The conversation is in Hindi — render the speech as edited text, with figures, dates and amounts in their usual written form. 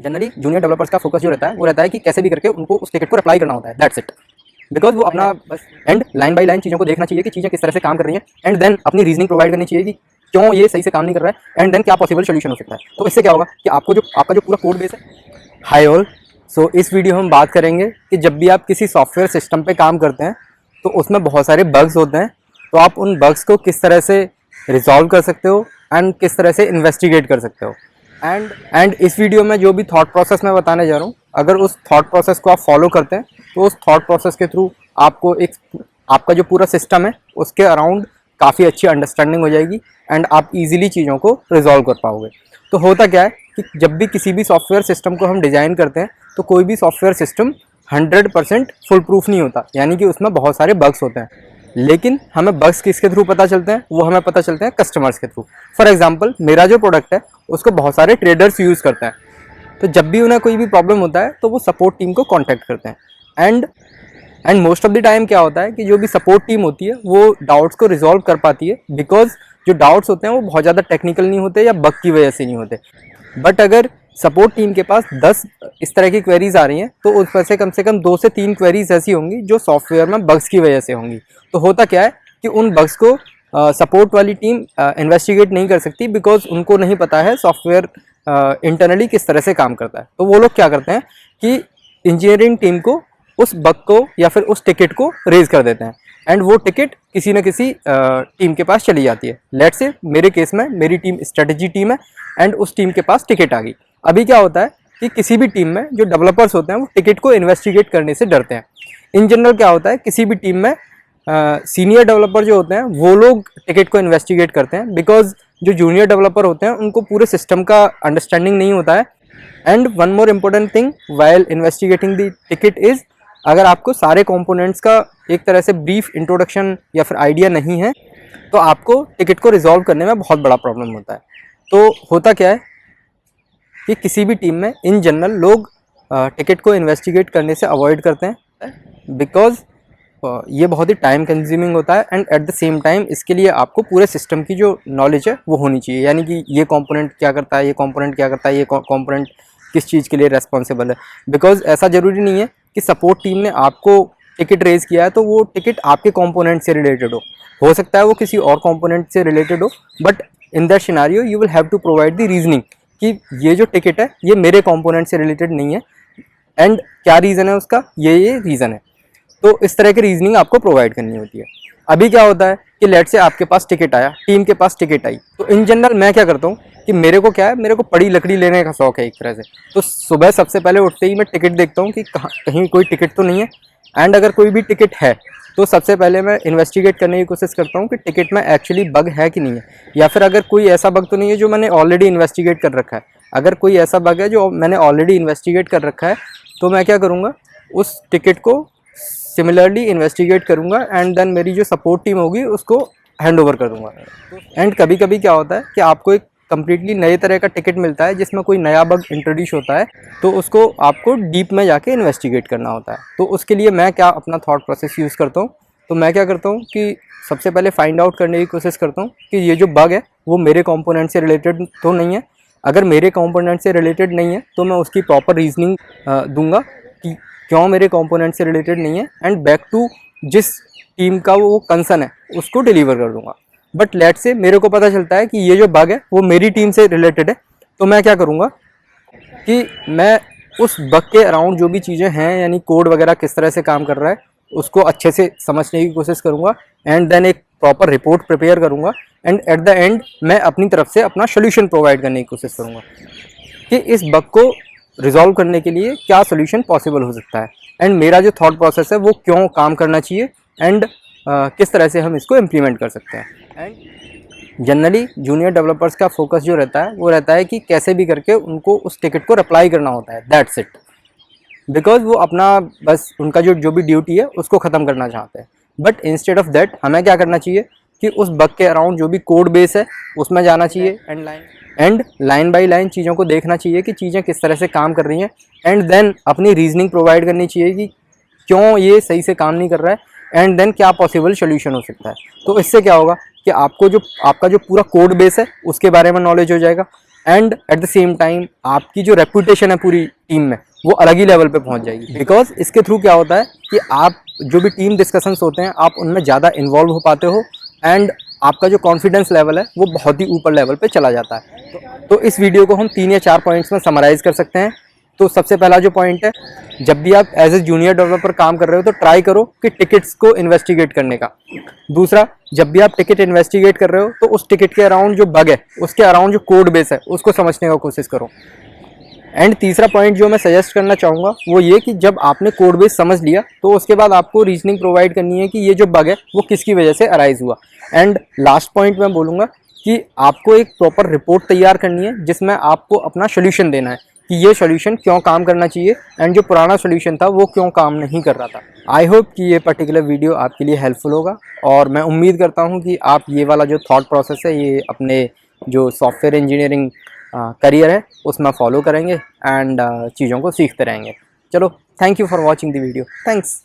जनरली जूनियर डेवलपर्स का फोकस जो रहता है वो रहता है कि कैसे भी करके उनको उस टिकट को अप्लाई करना होता है, दैट्स इट। बिकॉज वो अपना बस एंड लाइन बाय लाइन चीज़ों को देखना चाहिए कि चीज़ें किस तरह से काम कर रही हैं, एंड देन अपनी रीजनिंग प्रोवाइड करनी चाहिए कि क्यों ये सही से काम नहीं कर रहा है, एंड देन क्या पॉसिबल सोल्यूशन हो सकता है। तो इससे क्या होगा कि आपका जो पूरा कोड बेस है। हाय ऑल, सो इस वीडियो हम बात करेंगे कि जब भी आप किसी सॉफ्टवेयर सिस्टम पे काम करते हैं तो उसमें बहुत सारे बग्स होते हैं, तो आप उन बग्स को किस तरह से रिजॉल्व कर सकते हो एंड किस तरह से इन्वेस्टिगेट कर सकते हो। एंड इस वीडियो में जो भी थॉट प्रोसेस मैं बताने जा रहा हूँ, अगर उस थॉट प्रोसेस को आप फॉलो करते हैं तो उस थॉट प्रोसेस के थ्रू आपको आपका जो पूरा सिस्टम है उसके अराउंड काफ़ी अच्छी अंडरस्टैंडिंग हो जाएगी एंड आप इजीली चीज़ों को रिजॉल्व कर पाओगे। तो होता क्या है कि जब भी किसी भी सॉफ्टवेयर सिस्टम को हम डिज़ाइन करते हैं तो कोई भी सॉफ्टवेयर सिस्टम 100% फुल प्रूफ नहीं होता, यानी कि उसमें बहुत सारे बग्स होते हैं। लेकिन हमें बग्स किसके थ्रू पता चलते हैं, वो हमें पता चलते हैं कस्टमर्स के थ्रू। फॉर एग्जांपल, मेरा जो प्रोडक्ट है उसको बहुत सारे ट्रेडर्स यूज़ करते हैं, तो जब भी उन्हें कोई भी प्रॉब्लम होता है तो वो सपोर्ट टीम को कॉन्टैक्ट करते हैं। And most of the time क्या होता है कि जो भी सपोर्ट टीम होती है वो डाउट्स को रिजॉल्व कर पाती है, बिकॉज जो डाउट्स होते हैं वो बहुत ज़्यादा टेक्निकल नहीं होते या बग की वजह से नहीं होते। बट अगर सपोर्ट टीम के पास 10 इस तरह की क्वेरीज आ रही हैं तो उसमें से कम 2 से 3 क्वेरीज ऐसी होंगी जो सॉफ्टवेयर में बग्स की वजह से होंगी। तो होता क्या है कि उन बग्स को सपोर्ट वाली टीम इन्वेस्टिगेट नहीं कर सकती, बिकॉज उनको नहीं पता है सॉफ्टवेयर इंटरनली किस तरह से काम करता है। तो वो लोग क्या करते हैं कि इंजीनियरिंग टीम को उस बग को या फिर उस टिकट को रेज कर देते हैं, एंड वो टिकट किसी न किसी टीम के पास चली जाती है। लेट्स से मेरे केस में मेरी टीम स्ट्रेटजी टीम है एंड उस टीम के पास टिकट आ गई। अभी क्या होता है कि किसी भी टीम में जो डेवलपर्स होते हैं वो टिकट को इन्वेस्टिगेट करने से डरते हैं। इन जनरल क्या होता है, किसी भी टीम में सीनियर डेवलपर जो होते हैं वो लोग टिकट को इन्वेस्टिगेट करते हैं, बिकॉज जो जूनियर डेवलपर होते हैं उनको पूरे सिस्टम का अंडरस्टैंडिंग नहीं होता है। And one more important thing while investigating the ticket is, अगर आपको सारे कंपोनेंट्स का एक तरह से ब्रीफ इंट्रोडक्शन या फिर आइडिया नहीं है तो आपको टिकट को रिजॉल्व करने में बहुत बड़ा प्रॉब्लम होता है। तो होता क्या है कि किसी भी टीम में इन जनरल लोग टिकट को इन्वेस्टिगेट करने से अवॉइड करते हैं, बिकॉज ये बहुत ही टाइम कंज्यूमिंग होता है and at the same time इसके लिए आपको पूरे सिस्टम की जो नॉलेज है वो होनी चाहिए, यानी कि ये कंपोनेंट क्या करता है, ये कंपोनेंट क्या करता है, ये कंपोनेंट किस चीज़ के लिए रेस्पॉन्सिबल है। बिकॉज ऐसा ज़रूरी नहीं है कि सपोर्ट टीम ने आपको टिकट रेज किया है तो वो टिकट आपके कंपोनेंट से रिलेटेड हो सकता है वो किसी और कंपोनेंट से रिलेटेड हो, but in that scenario you will have to provide the reasoning कि ये जो टिकट है ये मेरे कंपोनेंट से रिलेटेड नहीं है एंड क्या रीज़न है उसका, ये रीज़न है। तो इस तरह की रीजनिंग आपको प्रोवाइड करनी होती है। अभी क्या होता है कि लेट से आपके पास टिकट आया, टीम के पास टिकट आई, तो इन जनरल मैं क्या करता हूँ कि मेरे को क्या है, मेरे को पड़ी लकड़ी लेने का शौक है एक तरह से। तो सुबह सबसे पहले उठते ही मैं टिकट देखता हूँ कि कहीं कोई टिकट तो नहीं है, एंड अगर कोई भी टिकट है तो सबसे पहले मैं इन्वेस्टिगेट करने की कोशिश करता हूँ कि टिकट में एक्चुअली बग है कि नहीं है, या फिर अगर कोई ऐसा बग तो नहीं है जो मैंने ऑलरेडी इन्वेस्टिगेट कर रखा है। अगर कोई ऐसा बग है जो मैंने ऑलरेडी इन्वेस्टिगेट कर रखा है तो मैं क्या करूँगा, उस टिकट को सिमिलरली इन्वेस्टिगेट करूँगा एंड देन मेरी जो सपोर्ट टीम होगी उसको हैंड ओवर कर दूँगा। एंड कभी कभी क्या होता है कि आपको एक कम्प्लीटली नए तरह का टिकट मिलता है जिसमें कोई नया बग इंट्रोड्यूस होता है, तो उसको आपको डीप में जाके इन्वेस्टिगेट करना होता है। तो उसके लिए मैं क्या अपना थॉट प्रोसेस यूज़ करता हूँ, तो मैं क्या करता हूँ कि सबसे पहले फाइंड आउट करने की कोशिश करता हूँ कि ये जो बग है वो मेरे कंपोनेंट से रिलेटेड तो नहीं है। अगर मेरे कंपोनेंट से रिलेटेड नहीं है तो मैं उसकी प्रॉपर रीजनिंग दूंगा कि क्यों मेरे कंपोनेंट से रिलेटेड नहीं है, एंड बैक टू जिस टीम का वो कंसर्न है उसको डिलीवर कर दूंगा। बट लेट से मेरे को पता चलता है कि ये जो बग है वो मेरी टीम से रिलेटेड है, तो मैं क्या करूँगा कि मैं उस बग के अराउंड जो भी चीज़ें हैं, यानी कोड वगैरह किस तरह से काम कर रहा है उसको अच्छे से समझने की कोशिश करूँगा, एंड देन एक प्रॉपर रिपोर्ट प्रिपेयर करूँगा, एंड एट द एंड मैं अपनी तरफ से अपना सोल्यूशन प्रोवाइड करने की कोशिश करूँगा कि इस बग को रिजॉल्व करने के लिए क्या सोल्यूशन पॉसिबल हो सकता है, एंड मेरा जो थॉट प्रोसेस है वो क्यों काम करना चाहिए, एंड किस तरह से हम इसको इम्प्लीमेंट कर सकते हैं। एंड जनरली जूनियर डेवलपर्स का फोकस जो रहता है वो रहता है कि कैसे भी करके उनको उस टिकट को अप्लाई करना होता है, दैट्स इट। बिकॉज वो अपना बस उनका जो भी ड्यूटी है उसको ख़त्म करना चाहते हैं। बट इंस्टेड ऑफ दैट हमें क्या करना चाहिए कि उस बग के अराउंड जो भी कोड बेस है उसमें जाना चाहिए, एंड लाइन बाय लाइन चीज़ों को देखना चाहिए कि चीज़ें किस तरह से काम कर रही हैं, एंड देन अपनी रीजनिंग प्रोवाइड करनी चाहिए कि क्यों ये सही से काम नहीं कर रहा है, एंड देन क्या पॉसिबल सोल्यूशन हो सकता है। तो इससे क्या होगा कि आपका जो पूरा कोड बेस है उसके बारे में नॉलेज हो जाएगा, and at the same time आपकी जो रेपुटेशन है पूरी टीम में वो अलग ही लेवल पे पहुंच जाएगी। बिकॉज इसके थ्रू क्या होता है कि आप जो भी टीम डिस्कशंस होते हैं आप उनमें ज़्यादा इन्वॉल्व हो पाते हो एंड आपका जो कॉन्फिडेंस लेवल है वो बहुत ही ऊपर लेवल पे चला जाता है। तो इस वीडियो को हम 3 या 4 पॉइंट्स में समराइज़ कर सकते हैं। तो सबसे पहला जो पॉइंट है, जब भी आप एज ए जूनियर डेवलपर काम कर रहे हो तो ट्राई करो कि टिकट्स को इन्वेस्टिगेट करने का। दूसरा, जब भी आप टिकट इन्वेस्टिगेट कर रहे हो तो उस टिकट के अराउंड जो बग है उसके अराउंड जो कोड बेस है उसको समझने का कोशिश करो। एंड तीसरा पॉइंट जो मैं सजेस्ट करना चाहूँगा वो ये कि जब आपने कोड बेस समझ लिया तो उसके बाद आपको रीजनिंग प्रोवाइड करनी है कि ये जो बग है वो किसकी वजह से अराइज हुआ। एंड लास्ट पॉइंट मैं बोलूँगा कि आपको एक प्रॉपर रिपोर्ट तैयार करनी है जिसमें आपको अपना सोल्यूशन देना है कि ये सोल्यूशन क्यों काम करना चाहिए एंड जो पुराना सोल्यूशन था वो क्यों काम नहीं कर रहा था। आई होप कि ये पर्टिकुलर वीडियो आपके लिए हेल्पफुल होगा और मैं उम्मीद करता हूँ कि आप ये वाला जो थॉट प्रोसेस है ये अपने जो सॉफ्टवेयर इंजीनियरिंग करियर है उसमें फॉलो करेंगे एंड चीज़ों को सीखते रहेंगे। चलो, thank you for watching the video. Thanks.